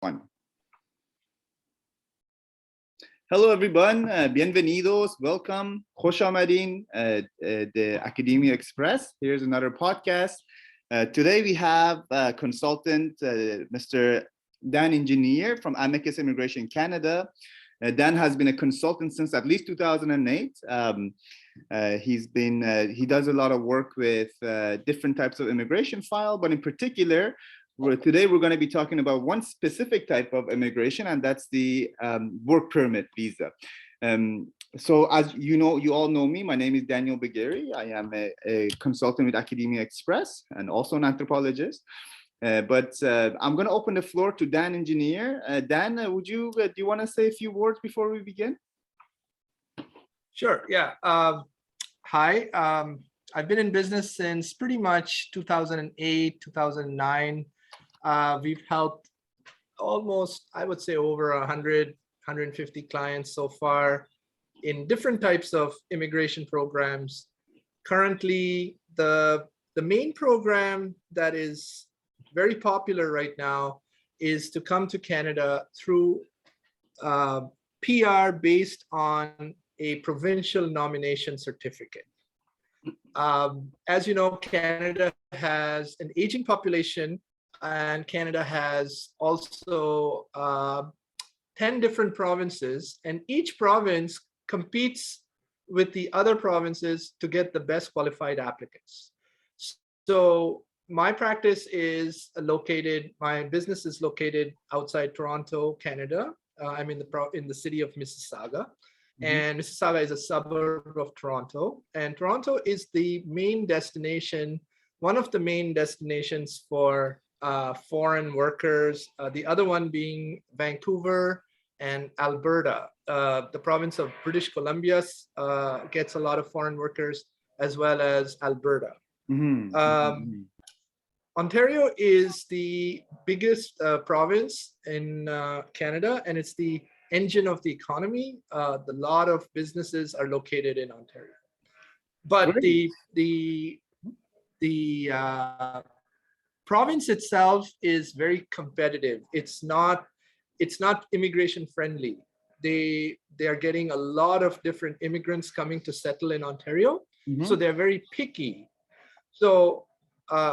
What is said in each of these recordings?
fun. Hello everyone, bienvenidos, welcome, Khosh Amadeen, the Academia Express. Here's another podcast. Today we have consultant Mr. Dan Engineer from Amicus Immigration Canada. Dan has been a consultant since at least 2008. He does a lot of work with different types of immigration file, but in particular, today we're going to be talking about one specific type of immigration, and that's the work permit visa. So as you know, you all know me. My name is Daniel Bagheri. I am a consultant with Academia Express and also an anthropologist. But I'm going to open the floor to Dan Engineer. Dan, do you want to say a few words before we begin? Sure. Yeah. Hi. I've been in business since pretty much 2008, 2009. We've helped almost, I would say, over 100, 150 clients so far in different types of immigration programs. Currently, the main program that is very popular right now is to come to Canada through PR based on a provincial nomination certificate. As you know, Canada has an aging population, and Canada has also 10 different provinces, and each province competes with the other provinces to get the best qualified applicants. So my practice is my business is located outside Toronto, Canada. I'm in the city of Mississauga. And Mississauga is a suburb of Toronto. And Toronto is the main destination, one of the main destinations for foreign workers, the other one being Vancouver and Alberta. The province of British Columbia gets a lot of foreign workers, as well as Alberta. Ontario is the biggest province in Canada, and it's the engine of the economy. A lot of businesses are located in Ontario, but the province itself is very competitive. It's not immigration friendly. They are getting a lot of different immigrants coming to settle in Ontario, so they're very picky. So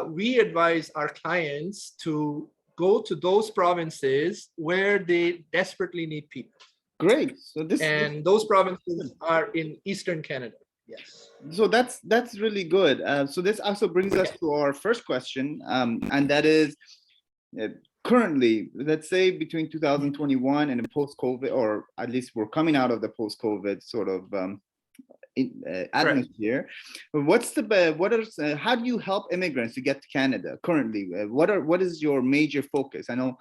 we advise our clients to go to those provinces where they desperately need people. Great. So those provinces are in Eastern Canada. Yes. So that's really good. So this also brings us to our first question, and that is currently, let's say between 2021 and the post-COVID, or at least we're coming out of the post-COVID sort of atmosphere. Right. How do you help immigrants to get to Canada currently? What is your major focus? I know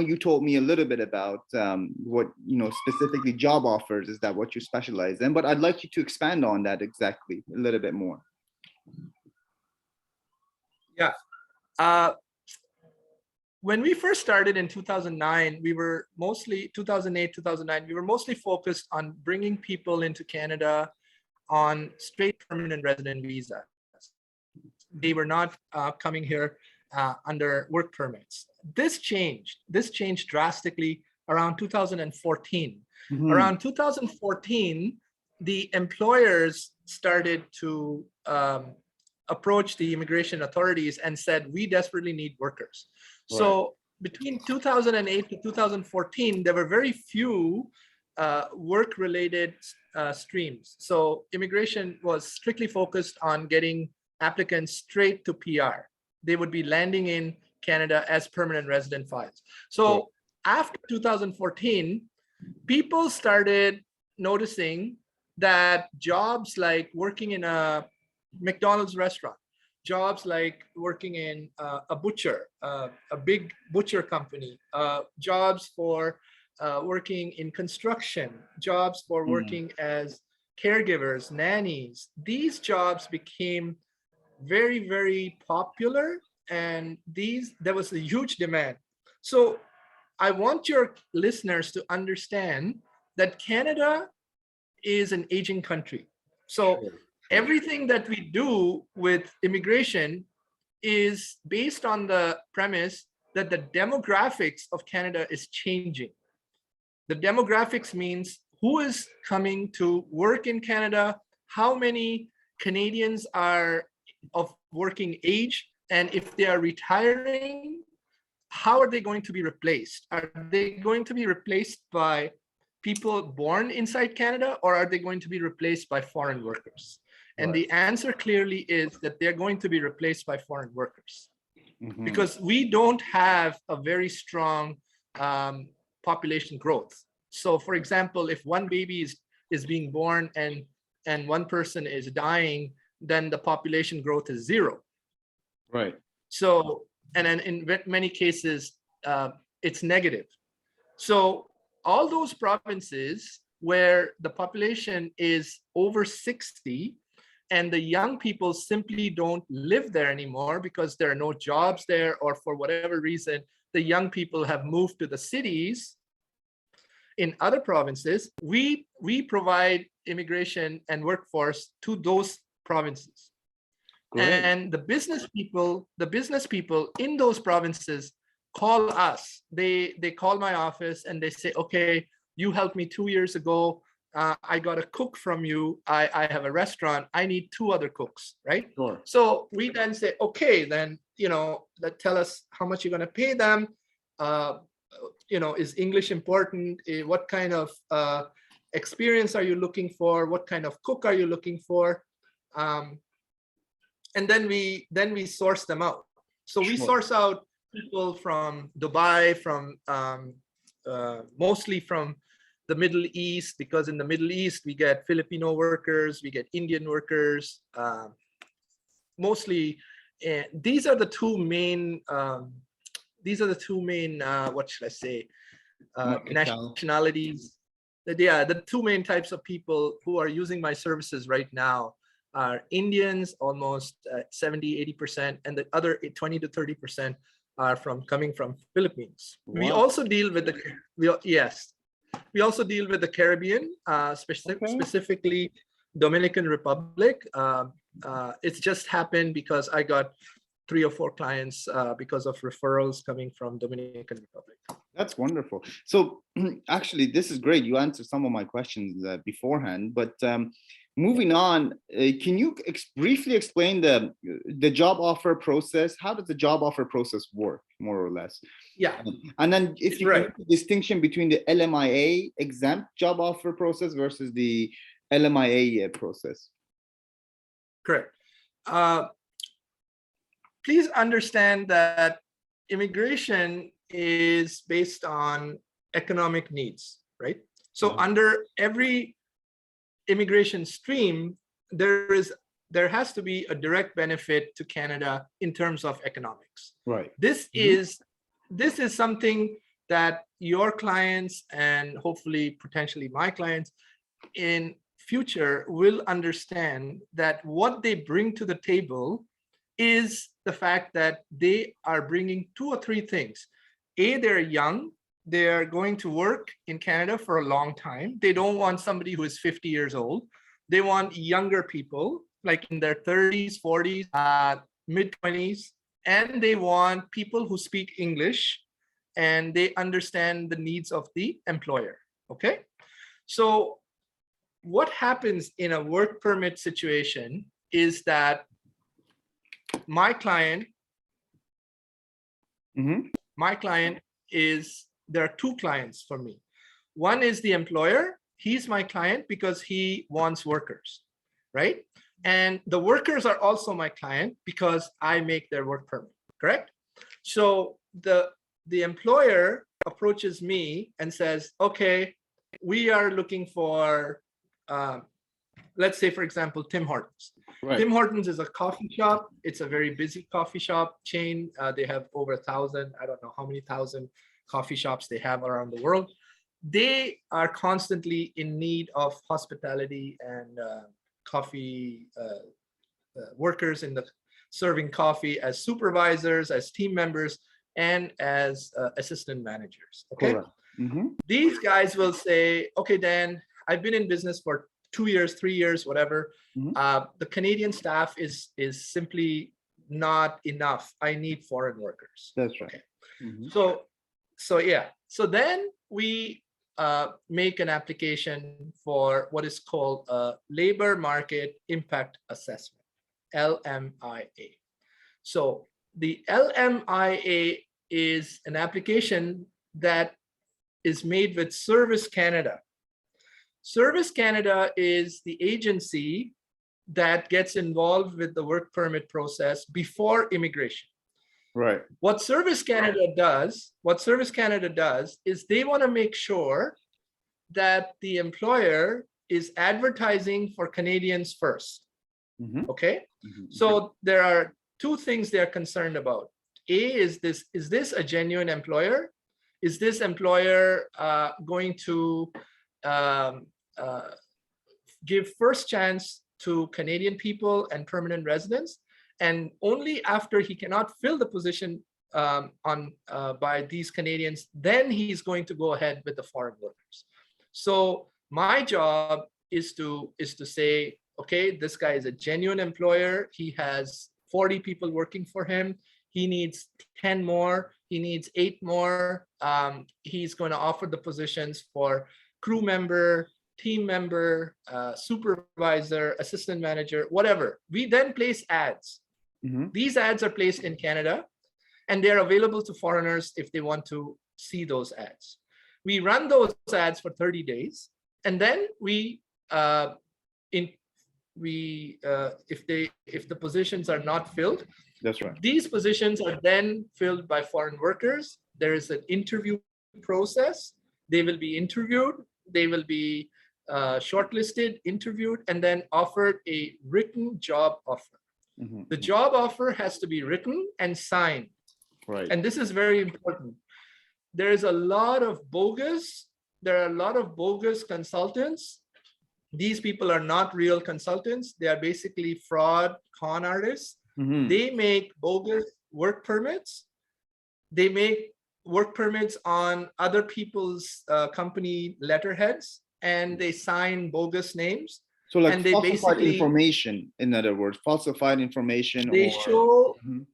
you told me a little bit about what specifically job offers. Is that what you specialize in? But I'd like you to expand on that exactly a little bit more. Yeah. When we first started in 2009, we were mostly 2008, 2009. We were mostly focused on bringing people into Canada on straight permanent resident visas. They were not coming here under work permits. This changed drastically around 2014. Around 2014, the employers started to approach the immigration authorities and said, we desperately need workers. Right. So between 2008 to 2014, there were very few work-related streams. So immigration was strictly focused on getting applicants straight to PR. They would be landing in Canada as permanent resident files. So after 2014, people started noticing that jobs like working in a McDonald's restaurant, jobs like working in a butcher, a big butcher company, jobs for working in construction, jobs for working as caregivers, nannies. These jobs became very, very popular, and there was a huge demand. So I want your listeners to understand that Canada is an aging country. So everything that we do with immigration is based on the premise that the demographics of Canada is changing. The demographics means who is coming to work in Canada, how many Canadians are of working age, and if they are retiring, how are they going to be replaced? Are they going to be replaced by people born inside Canada, or are they going to be replaced by foreign workers? And the answer clearly is that they're going to be replaced by foreign workers, because we don't have a very strong population growth. So for example, if one baby is being born and one person is dying, then the population growth is zero. Right. So, and then in many cases, it's negative. So all those provinces where the population is over 60 and the young people simply don't live there anymore because there are no jobs there, or for whatever reason, the young people have moved to the cities. In other provinces, we provide immigration and workforce to those provinces. Great. And the business people in those provinces call us. They call my office and they say, okay, you helped me 2 years ago. I got a cook from you. I have a restaurant. I need 2 other cooks, right? Sure. So we then say, okay, then, tell us how much you're going to pay them. Is English important? What kind of experience are you looking for? What kind of cook are you looking for? And then we source them out. So we source out people from Dubai, from mostly from the Middle East, because in the Middle East we get Filipino workers, we get Indian workers. Mostly, these are the two main. What should I say? Nationalities. Yeah, the 2 main types of people who are using my services right now are Indians, almost 70-80%, and the other 20 to 30% are coming from Philippines. Wow. We also deal with we also deal with the Caribbean, specifically Dominican Republic. It's just happened because I got 3 or 4 clients because of referrals coming from Dominican Republic. That's wonderful. So actually, this is great. You answered some of my questions beforehand, but moving on, can you briefly explain the job offer process? How does the job offer process work, more or less? Yeah. And then if you can make the distinction between the LMIA exempt job offer process versus the LMIA process. Correct. Please understand that immigration is based on economic needs, right? So under every immigration stream, there has to be a direct benefit to Canada in terms of economics. Right. This is something that your clients and hopefully potentially my clients in future will understand, that what they bring to the table is the fact that they are bringing 2 or 3 things. A, they're young. They're going to work in Canada for a long time. They don't want somebody who is 50 years old. They want younger people, like in their 30s, 40s, mid-20s. And they want people who speak English and they understand the needs of the employer, okay? So what happens in a work permit situation is that my client is, there are 2 clients for me. One is the employer. He's my client because he wants workers, right? And the workers are also my client because I make their work permit, correct? So the employer approaches me and says, okay, we are looking for, let's say, for example, Tim Hortons. Right. Tim Hortons is a coffee shop. It's a very busy coffee shop chain. They have over 1,000, I don't know how many thousand coffee shops they have around the world. They are constantly in need of hospitality and coffee workers in the serving coffee as supervisors, as team members, and as assistant managers. Okay. These guys will say, okay, Dan, I've been in business for 2 years, 3 years, whatever. The Canadian staff is simply not enough. I need foreign workers. That's right. Okay. Mhm. So then we make an application for what is called a labor market impact assessment, LMIA. So the LMIA is an application that is made with Service Canada. Service Canada is the agency that gets involved with the work permit process before immigration. Right. What Service Canada does is they want to make sure that the employer is advertising for Canadians first. Mhm. Okay. Mhm. So there are two things they're concerned about. A, is this a genuine employer? Is this employer going to give first chance to Canadian people and permanent residents? And only after he cannot fill the position by these Canadians, then he's going to go ahead with the foreign workers. So my job is to say, okay, this guy is a genuine employer. He has 40 people working for him. He needs 10 more. He needs 8 more. He's going to offer the positions for crew member, team member, supervisor, assistant manager, whatever. We then place ads. Mhm. These ads are placed in Canada, and they're available to foreigners if they want to see those ads. We run those ads for 30 days, and then if the positions are not filled, That's right. these positions are then filled by foreign workers. There is an interview process. They will be interviewed. They will be shortlisted, interviewed, and then offered a written job offer. Mhm. The job offer has to be written and signed. Right. And this is very important. There are a lot of bogus consultants. These people are not real consultants. They are basically fraud con artists. Mhm. They make bogus work permits. They make work permits on other people's company letterheads, and they sign bogus names. So like And they falsified basically information, in other words, falsified information. they or show Mhm.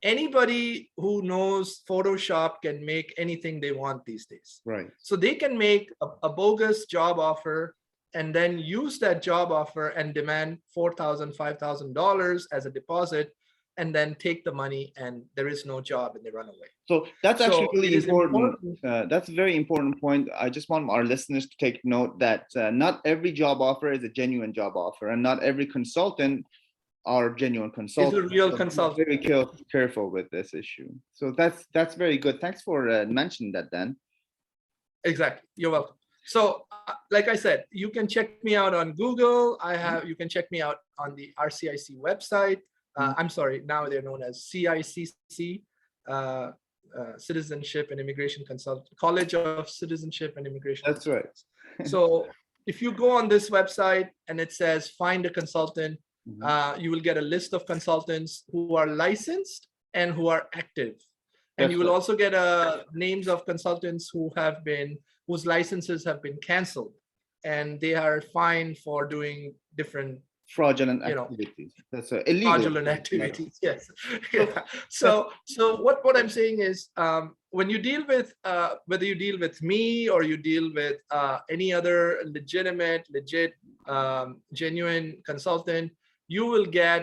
anybody who knows Photoshop can make anything they want these days. Right. So they can make a bogus job offer and then use that job offer and demand $4,000, $5,000 as a deposit, and then take the money, and there is no job and they run away. So that's actually So really it is important. important. That's a very important point. I just want our listeners to take note that not every job offer is a genuine job offer, and not every consultant are genuine consultants. Is a real So consultant. be very careful with this issue. So that's very good. Thanks for mentioning that, Dan. Exactly. You're welcome. So, like I said, you can check me out on Google. You can check me out on the RCIC website. I'm sorry, now they're known as CICC, Citizenship and Immigration Consultant, College of Citizenship and Immigration. That's right. So if you go on this website and it says find a consultant, Mhm. you will get a list of consultants who are licensed and who are active. And That's you will right. also get names of consultants whose licenses have been canceled, and they are fined for doing different Fraudulent activities. That's illegal. fraudulent activities. Yes. Yeah. So what I'm saying is, when you deal with whether you deal with me or you deal with any other legit, genuine consultant, you will get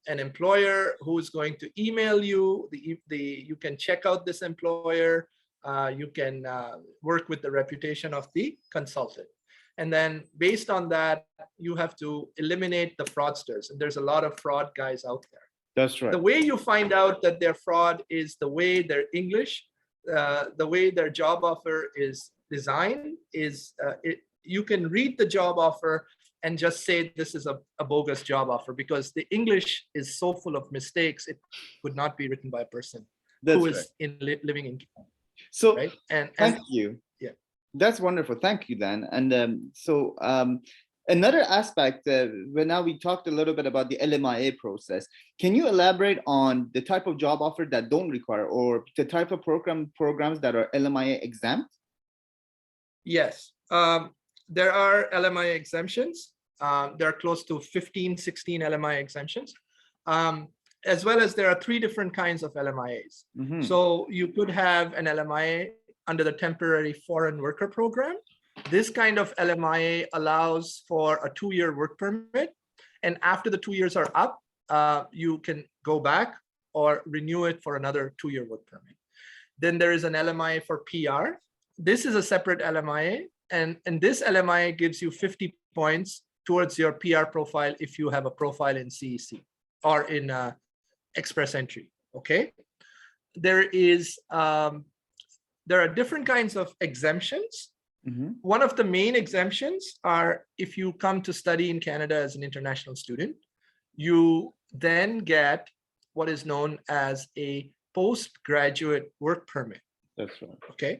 an employer who is going to email you. You can check out this employer. You can work with the reputation of the consultant. And then based on that, you have to eliminate the fraudsters. And there's a lot of fraud guys out there. That's right. The way you find out that they're fraud is the way their English, the way their job offer is designed you can read the job offer and just say this is a bogus job offer, because the English is so full of mistakes. It would not be written by a person who is living in Canada. So right? And thank you. Yeah. That's wonderful. Thank you, Dan. And another aspect, now we talked a little bit about the LMIA process. Can you elaborate on the type of job offer that don't require, or the type of programs that are LMIA exempt? Yes. There are LMI exemptions. There are close to 15, 16 LMI exemptions. as well as there are 3 different kinds of LMIAs. So you could have an LMIA under the temporary foreign worker program. This kind of LMIA allows for a 2-year work permit. And after the 2 years are up, you can go back or renew it for another 2-year work permit. Then there is an LMIA for PR. This is a separate LMIA. And this LMIA gives you 50 points towards your PR profile if you have a profile in CEC or in Express Entry, okay? There are different kinds of exemptions. One of the main exemptions are if you come to study in Canada as an international student, you then get what is known as a postgraduate work permit. That's right. Okay.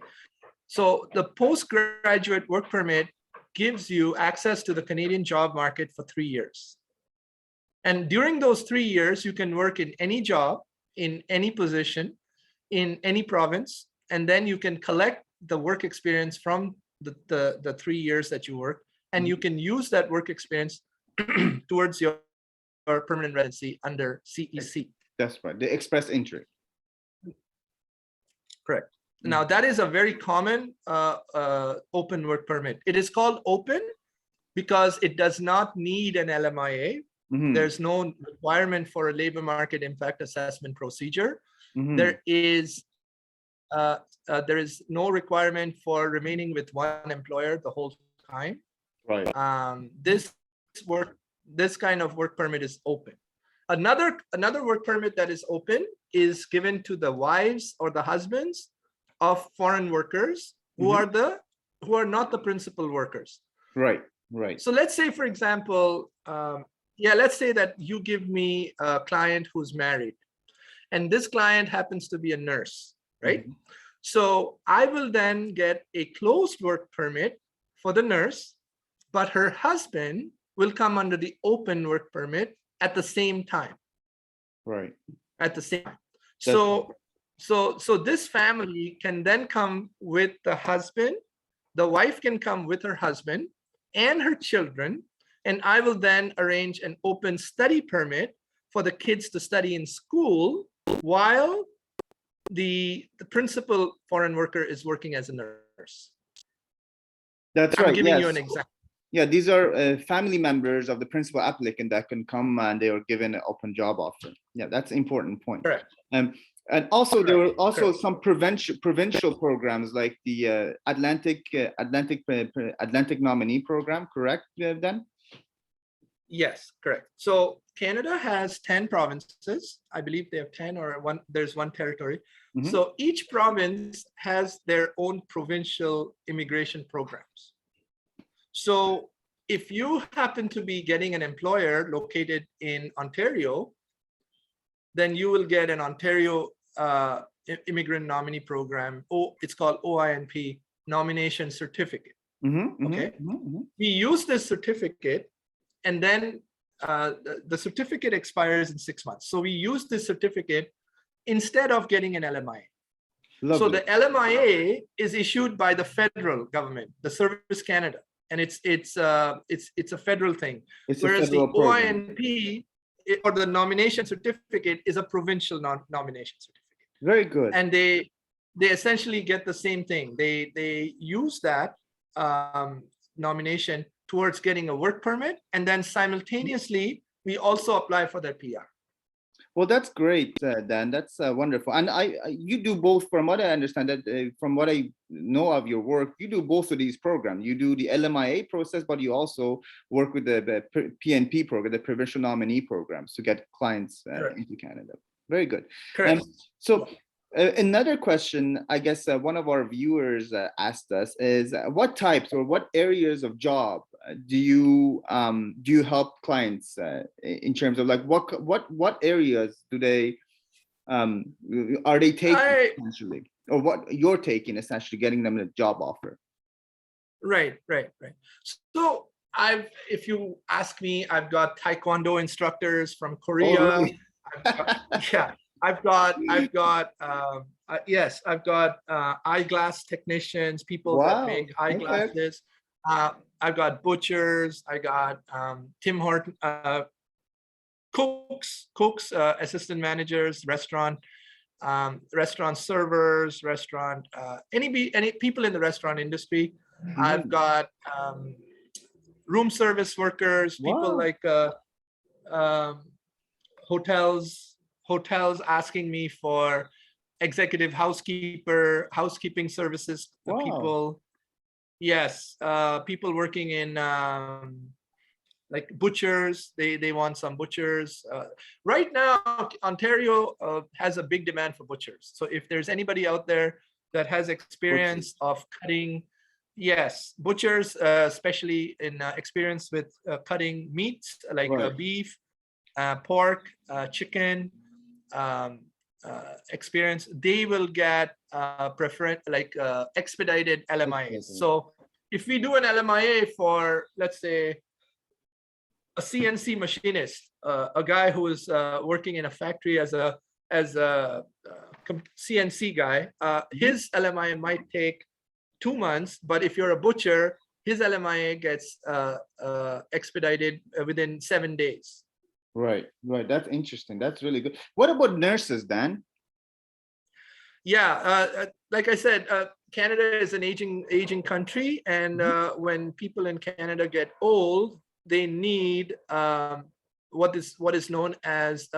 So the postgraduate work permit gives you access to the Canadian job market for 3 years. And during those 3 years, you can work in any job, in any position, in any province, and then you can collect the work experience from the 3 years that you work, and you can use that work experience towards your permanent residency under CEC. That's right, the Express Entry. Correct. Now that is a very common open work permit. It is called open because it does not need an LMIA. There's no requirement for a labor market impact assessment procedure. There is no requirement for remaining with one employer the whole time. Right. This kind of work permit is open. Another work permit that is open is given to the wives or the husbands of foreign workers who are not the principal workers. Right. Right. So let's say, for example, let's say that you give me a client who's married, and this client happens to be a nurse, right? So I will then get a closed work permit for the nurse, but her husband will come under the open work permit at the same time. Right. At the same time. So this family can then come with the husband, the wife can come with her husband and her children, and I will then arrange an open study permit for the kids to study in school while the principal foreign worker is working as a nurse. That's right. I'm giving you an example. Yeah, these are family members of the principal applicant that can come and they are given an open job offer. Yeah, that's an important point. Correct. And also there were also some provincial programs like the Atlantic Nominee Program, correct, then? Yes, correct. So Canada has 10 provinces. I believe they have 10 or one. There's one territory. So each province has their own provincial immigration programs. So if you happen to be getting an employer located in Ontario, then you will get an Ontario Immigrant Nominee Program. It's called OINP Nomination Certificate. Okay. We use this certificate, and then the certificate expires in 6 months. So we use this certificate instead of getting an LMIA. Lovely. So the LMIA is issued by the federal government, the Service Canada, and it's a federal thing. Whereas the OINP or the nomination certificate is a provincial nomination certificate. Very good. And they essentially get the same thing. They use that nomination towards getting a work permit, and then simultaneously we also apply for their PR. Well, that's great, Dan. That's wonderful. And you do both, from what I understand, that from what I know of your work, you do both of these programs. You do the LMIA process, but you also work with the PNP program, the Provincial Nominee programs, to get clients into Canada. Very good. Correct. Another question, I guess one of our viewers asked us is, what types or what areas of job do you help clients in terms of, like, what areas do they are they taking essentially, or what you're taking essentially, getting them a job offer? Right. So if you ask me, I've got Taekwondo instructors from Korea. Oh, really? I've got eyeglass technicians, people that make eyeglasses. I've got butchers. I got Tim Horton, cooks, assistant managers, restaurant servers, any people in the restaurant industry. I've got room service workers, people Wow. like um, hotels asking me for executive housekeeping services. Wow. People, yes, people working in like butchers. They want some butchers. Right now, Ontario has a big demand for butchers. So if there's anybody out there that has experience of cutting, yes, butchers, especially in experience with cutting meats like beef, pork, chicken, experience, they will get expedited LMIAs. So if we do an LMIA for, let's say, a CNC machinist, a guy who is working in a factory as a CNC guy, his LMIA might take 2 months, but if you're a butcher, his LMIA gets expedited within 7 days. Right. That's interesting. That's really good. What about nurses, Dan? Yeah, like I said, Canada is an aging country, and when people in Canada get old, they need what is known as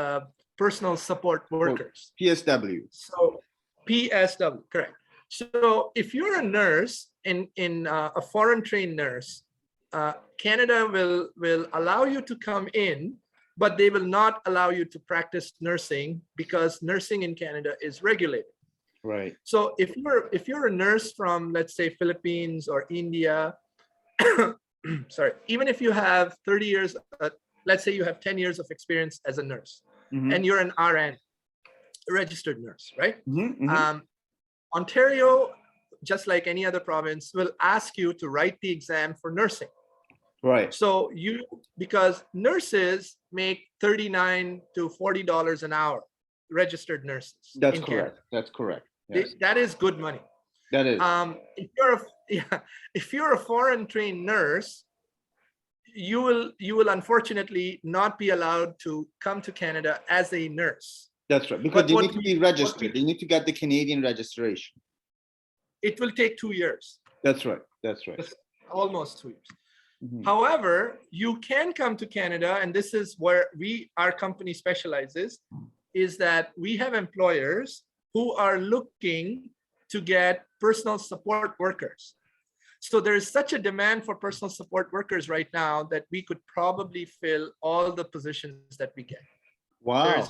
personal support workers. PSW. So PSW, correct. So if you're a nurse in a foreign trained nurse, Canada will allow you to come in, but they will not allow you to practice nursing because nursing in Canada is regulated. Right. So if you're a nurse from, let's say, Philippines or India, sorry, even if you have 30 years, let's say you have 10 years of experience as a nurse, and you're an RN, a registered nurse, right? Ontario, just like any other province, will ask you to write the exam for nursing. Right. So because nurses make $39 to $40 an hour, registered nurses. That's correct. That's correct. Yes. That is good money. That is. If you're a foreign trained nurse, you will unfortunately not be allowed to come to Canada as a nurse. That's right, because you need to be registered. You need to get the Canadian registration. It will take 2 years. That's right. That's right. Almost 2 years. However, you can come to Canada, and this is where our company specializes, is that we have employers who are looking to get personal support workers. So there is such a demand for personal support workers right now that we could probably fill all the positions that we get. Wow.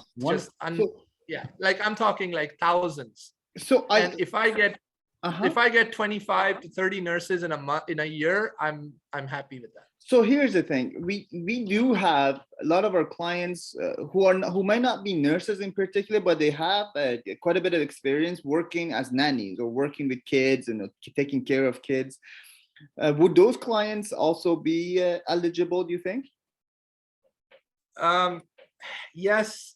Yeah, like I'm talking like thousands. So if I get 25 to 30 nurses in a year, I'm happy with that. So here's the thing: we do have a lot of our clients who might not be nurses in particular, but they have quite a bit of experience working as nannies or working with kids and taking care of kids. Would those clients also be eligible, do you think? Yes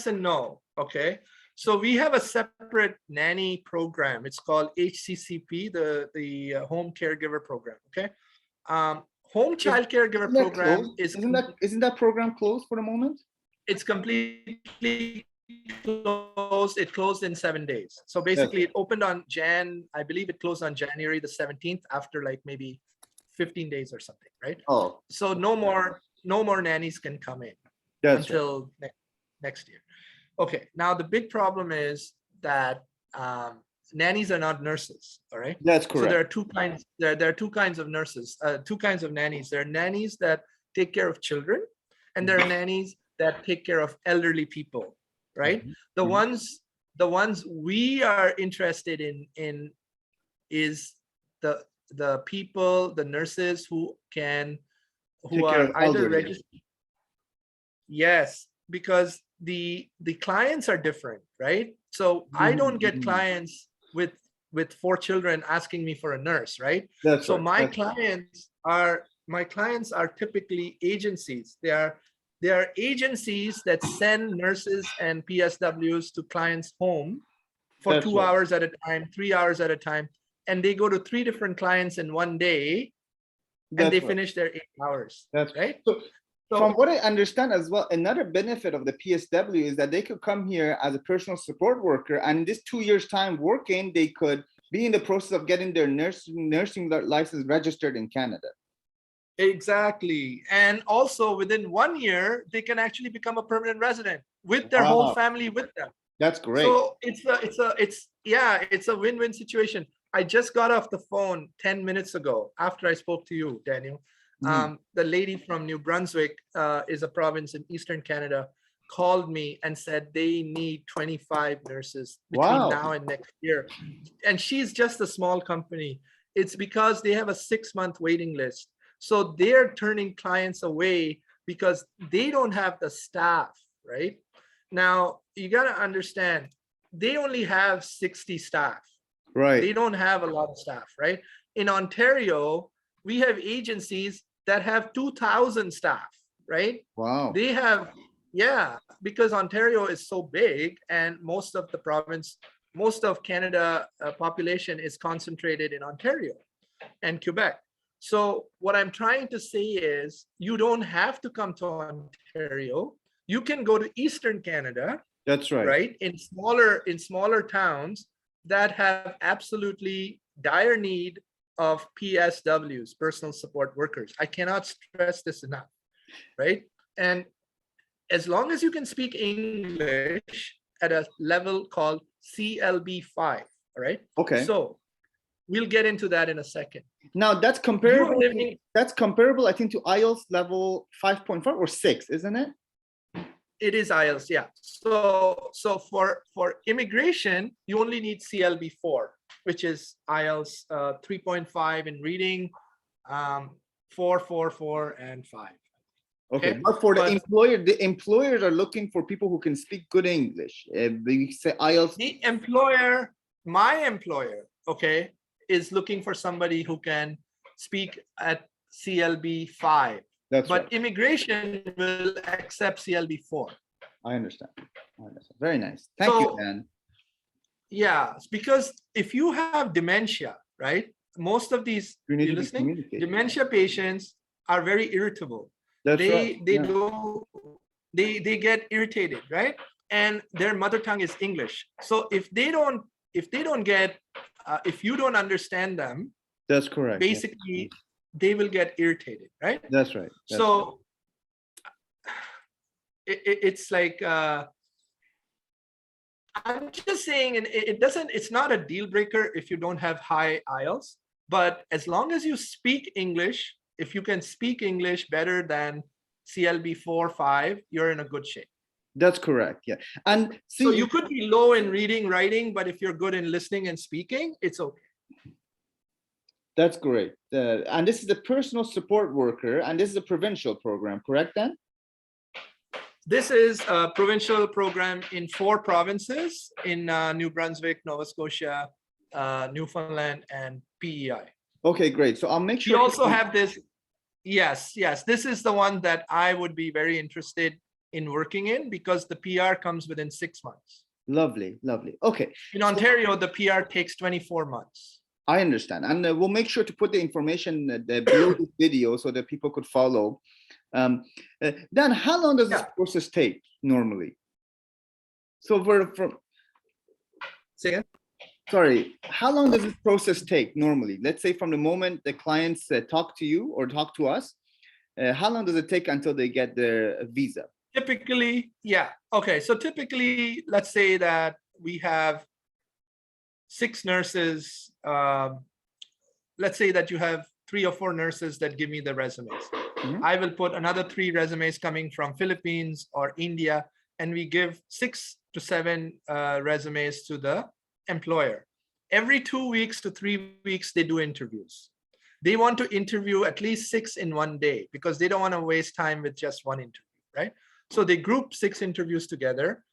and no. Okay. So we have a separate nanny program. It's called HCCP, the Home Caregiver Program. Okay. Home Child Caregiver Program isn't that program closed for the moment? It's completely closed. It closed in 7 days. So basically, it opened on I believe it closed on January the 17th after like maybe 15 days or something, right? Oh. So no more nannies can come in until next year. Okay. Now the big problem is that nannies are not nurses. All right. That's correct. So there are two kinds. There are two kinds of nurses. Two kinds of nannies. There are nannies that take care of children, and there are nannies that take care of elderly people. Right. The ones we are interested in is the people, the nurses who are either registered. Yes, because the clients are different, right? So I don't get clients with 4 children asking me for a nurse, right? That's right. My clients are typically agencies. They are agencies that send nurses and PSWs to clients' home for 2 hours at a time, 3 hours at a time, and they go to 3 different clients in one day, and they finish their 8 hours. That's right. from what I understand as well, another benefit of the PSW is that they could come here as a personal support worker, and in this 2 years time working, they could be in the process of getting their nursing license registered in Canada. Exactly. And also within 1 year, they can actually become a permanent resident with their whole family with them. That's great. So it's a win-win situation. I just got off the phone 10 minutes ago after I spoke to you, Daniel. The lady from New Brunswick is a province in Eastern Canada, called me and said they need 25 nurses between now and next year. And she's just a small company. It's because they have a 6-month waiting list. So they're turning clients away because they don't have the staff, right? Now, you got to understand, they only have 60 staff. Right. They don't have a lot of staff, right? In Ontario, we have agencies that have 2,000 staff, right? Wow. They have, because Ontario is so big and most of the province, most of Canada population is concentrated in Ontario and Quebec. So what I'm trying to say is you don't have to come to Ontario. You can go to Eastern Canada. That's right. Right? In smaller towns that have absolutely dire need of PSWs, personal support workers. I cannot stress this enough, right? And as long as you can speak English at a level called CLB5, all right? Okay. So we'll get into that in a second. Now that's comparable. That's comparable, I think, to IELTS level 5.5 or 6, isn't it? It is IELTS, yeah. So for immigration, you only need CLB 4, which is IELTS 3.5 in reading, 4, 4, 4, and 5. Okay, but for the employers are looking for people who can speak good English. We say IELTS. The employer, my employer, okay, is looking for somebody who can speak at CLB 5. But right. Immigration will accept CLB 4. I understand. Very nice. Thank you, Dan. Yeah, because if you have dementia, right? Most of these, you listening? Dementia patients are very irritable. They get irritated, right? And their mother tongue is English. So if you don't understand them, that's correct. Basically, they will get irritated, right? That's right. So it's like I'm just saying, it's not a deal breaker if you don't have high IELTS, but as long as you speak English, if you can speak English better than CLB 4, 5, you're in a good shape. That's correct. Yeah. And so you could be low in reading, writing, but if you're good in listening and speaking, it's okay. That's great. And this is the personal support worker, and this is a provincial program, correct, Dan? This is a provincial program in 4 provinces in New Brunswick, Nova Scotia, Newfoundland, and PEI. Okay, great. So I'll make sure. We also have this. Yes. This is the one that I would be very interested in working in because the PR comes within 6 months. Lovely. Okay. In Ontario, the PR takes 24 months. I understand. And we'll make sure to put the information below this video so that people could follow. Dan, how long does this process take normally? So Say again? Sorry, how long does this process take normally? Let's say from the moment the clients talk to you or talk to us, how long does it take until they get their visa? Typically, okay. So typically, let's say that we have 6 nurses. Let's say that you have 3 or 4 nurses that give me the resumes. I will put another 3 resumes coming from Philippines or India, and we give 6 to 7 resumes to the employer. Every 2 weeks to 3 weeks, they do interviews. They want to interview at least 6 in one day because they don't want to waste time with just one interview, right? So they group 6 interviews together.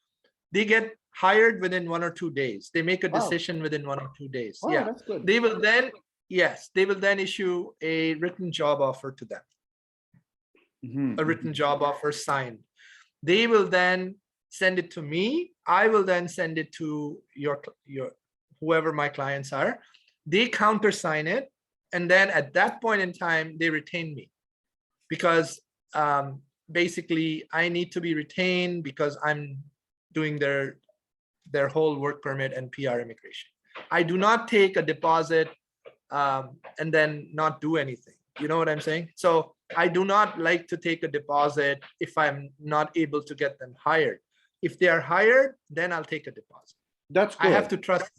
They get hired within 1 or 2 days. They make a decision within 1 or 2 days. Oh, that's good. They will then, they will then issue a written job offer to them. A written job offer signed. They will then send it to me. I will then send it to your whoever my clients are. They countersign it, and then at that point in time, they retain me because basically I need to be retained because I'm doing their whole work permit and PR immigration. I do not take a deposit and then not do anything. You know what I'm saying? So I do not like to take a deposit if I'm not able to get them hired. If they are hired, then I'll take a deposit. That's good. I have to trust.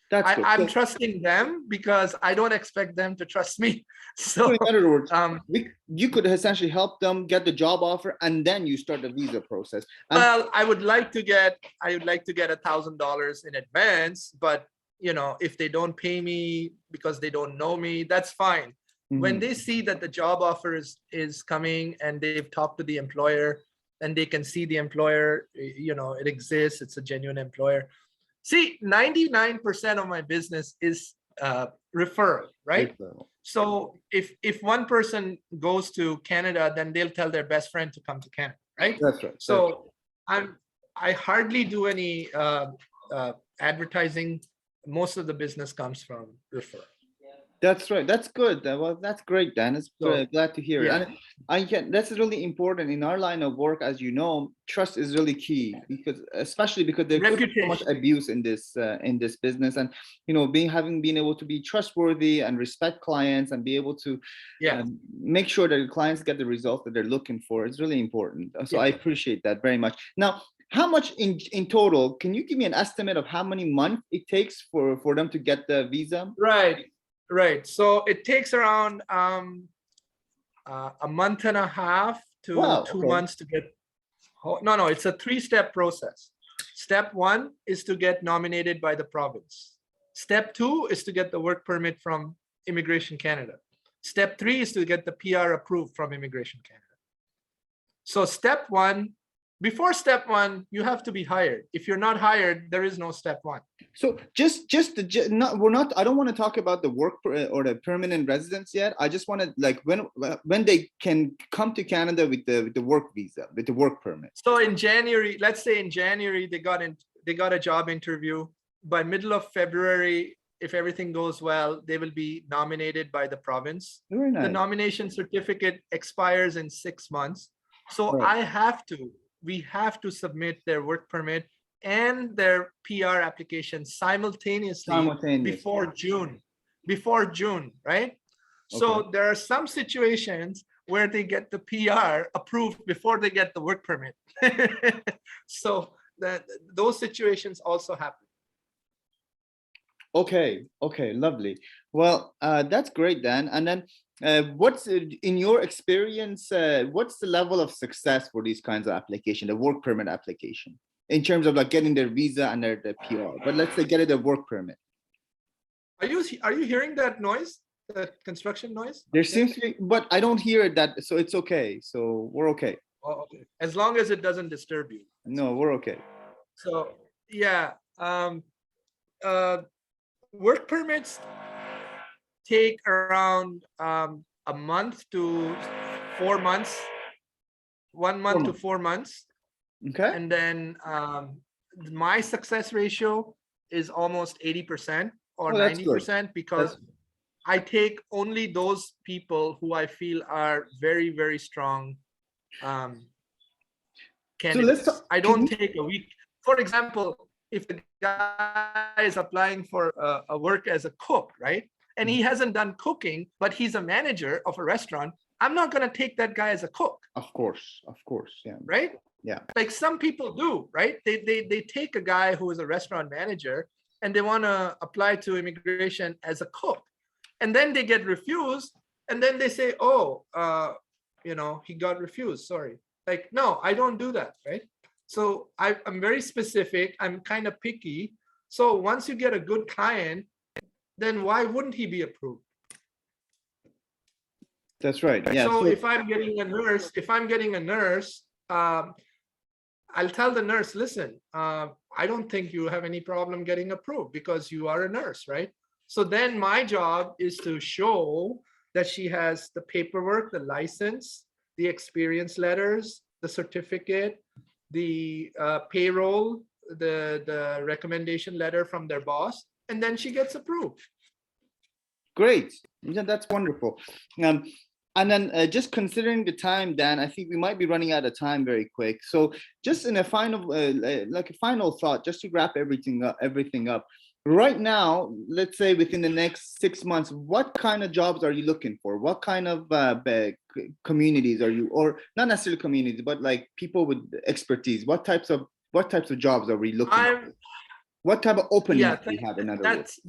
That's good. I'm trusting them because I don't expect them to trust me. So in other words, um, you could essentially help them get the job offer, and then you start the visa process. And well, I would like to get $1,000 in advance, but you know, if they don't pay me because they don't know me, that's fine. When they see that the job offer is coming and they've talked to the employer and they can see the employer, you know, it exists, it's a genuine employer. See, 99% of my business is referral, right? Referral. So if one person goes to Canada, then they'll tell their best friend to come to Canada, right? That's right. So I hardly do any advertising. Most of the business comes from referral. That's right. That's good. Well, that's great, Dan. It's So, glad to hear yeah. it. And that's really important in our line of work. As you know, trust is really key, because especially because there could be so much abuse in this business, and you know, being able to be trustworthy and respect clients and be able to make sure that your clients get the results that they're looking for is really important. So I appreciate that very much. Now, how much in total? Can you give me an estimate of how many months it takes for them to get the visa? Right. So it takes around a month and a half to 2 months to get. No, it's a 3-step process. Step 1 is to get nominated by the province. Step 2 is to get the work permit from Immigration Canada. Step 3 is to get the PR approved from Immigration Canada. So before step 1, you have to be hired. If you're not hired, there is no step 1. So I don't want to talk about the work or the permanent residence yet. I just want to, like, when they can come to Canada with the work visa, with the work permit. So in January, let's say in January, they got a job interview. By middle of February, if everything goes well, they will be nominated by the province. Very nice. The nomination certificate expires in 6 months. So we have to submit their work permit and their PR application simultaneously. before June, right? So there are some situations where they get the PR approved before they get the work permit. So those situations also happen. Okay, lovely. Well, that's great, Dan. And then what's in your experience, what's the level of success for these kinds of application, the work permit application, in terms of like getting their visa and their PR? But let's say get it a work permit. Are you hearing that noise, that construction noise? There seems to be, but I don't hear that, so it's okay. So we're okay. Oh, okay. As long as it doesn't disturb you. No, we're okay. So yeah, work permits take around a month to 4 months, 1 month to 4 months. Okay. And then my success ratio is almost 80% or 90% because I take only those people who I feel are very, very strong candidates. I don't take a week. For example, if the guy is applying for a work as a cook, right? And he hasn't done cooking, but he's a manager of a restaurant, I'm not going to take that guy as a cook. Of course, yeah. Right? Yeah. Like some people do, right? They take a guy who is a restaurant manager and they want to apply to immigration as a cook. And then they get refused. And then they say, he got refused, sorry. Like, no, I don't do that, right? So I'm very specific. I'm kind of picky. So once you get a good client, then why wouldn't he be approved? That's right. Yeah. So if I'm getting a nurse, I'll tell the nurse, listen, I don't think you have any problem getting approved because you are a nurse, right? So then my job is to show that she has the paperwork, the license, the experience letters, the certificate, the payroll, the recommendation letter from their boss, and then she gets approved. Great. Yeah, that's wonderful. And then just considering the time, Dan, I think we might be running out of time very quick. So just in a final, like a final thought, just to wrap everything up. Right now, let's say within the next 6 months, what kind of jobs are you looking for? What kind of communities are you, or not necessarily communities, but like people with expertise? What types of jobs are we looking for? What type of openings do you have, in other words?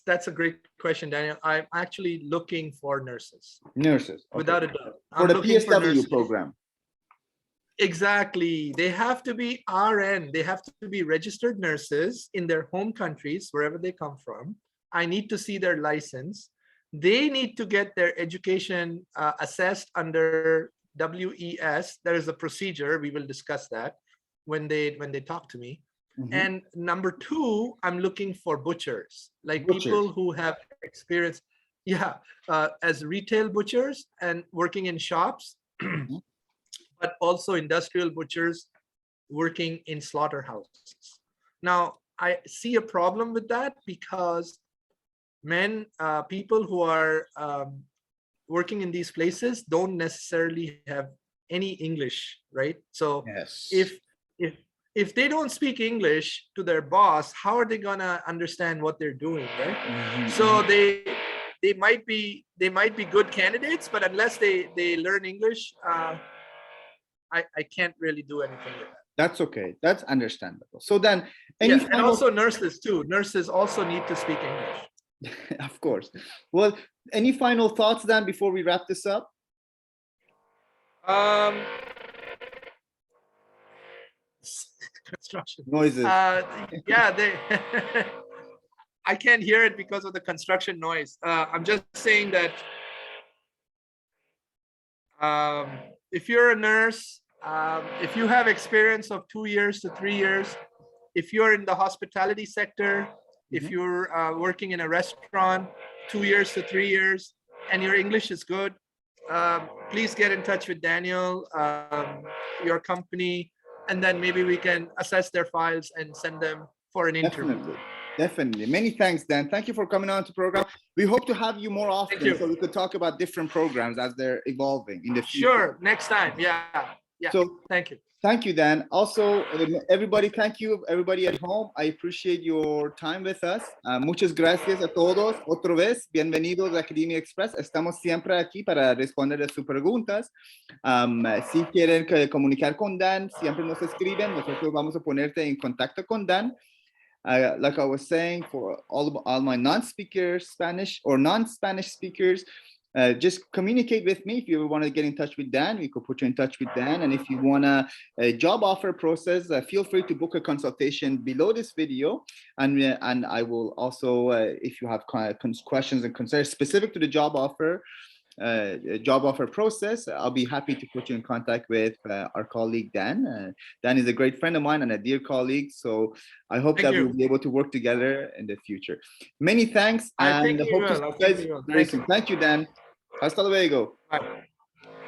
That's a great question, Daniel. I'm actually looking for nurses. Nurses, okay. Without a doubt. For the PSW program. Exactly. They have to be RN. They have to be registered nurses in their home countries, wherever they come from. I need to see their license. They need to get their education assessed under WES. There is a procedure. We will discuss that when they talk to me. Mm-hmm. And number two, I'm looking for butchers, like people who have experience, as retail butchers and working in shops, mm-hmm. but also industrial butchers working in slaughterhouses. Now, I see a problem with that because people who are working in these places don't necessarily have any English, right? So yes. If they don't speak English to their boss, how are they gonna understand what they're doing, right? Mm-hmm. So they might be good candidates, but unless they learn English, I can't really do anything with that. That's okay. That's understandable. So then, and also nurses too. Nurses also need to speak English. Of course. Well, any final thoughts then before we wrap this up? Construction noises. They I can't hear it because of the construction noise. I'm just saying that if you're a nurse, if you have experience of 2 years to 3 years, if you're in the hospitality sector, mm-hmm. if you're working in a restaurant, 2 years to 3 years, and your English is good, please get in touch with Daniel, your company, and then maybe we can assess their files and send them for an interview. Definitely. Many thanks, Dan. Thank you for coming on to the program. We hope to have you more often so we could talk about different programs as they're evolving in the future. Sure, next time. Yeah. So thank you. Thank you, Dan. Also, everybody, thank you, everybody at home. I appreciate your time with us. Muchas gracias a todos. Otra vez, bienvenidos a Lmi Express. Estamos siempre aquí para responder a sus preguntas. Si quieren comunicar con Dan, siempre nos escriben. Nosotros vamos a ponerte en contacto con Dan. Like I was saying, for all my non-speakers, Spanish or non-Spanish speakers, just communicate with me. If you want to get in touch with Dan, we could put you in touch with Dan. And if you want a job offer process, feel free to book a consultation below this video. And I will also, if you have questions and concerns specific to the job offer process, I'll be happy to put you in contact with our colleague Dan. Dan is a great friend of mine and a dear colleague, so I hope we'll be able to work together in the future. Many thanks, and I hope to see you guys very soon. Thank you, Dan. Hasta luego. Bye.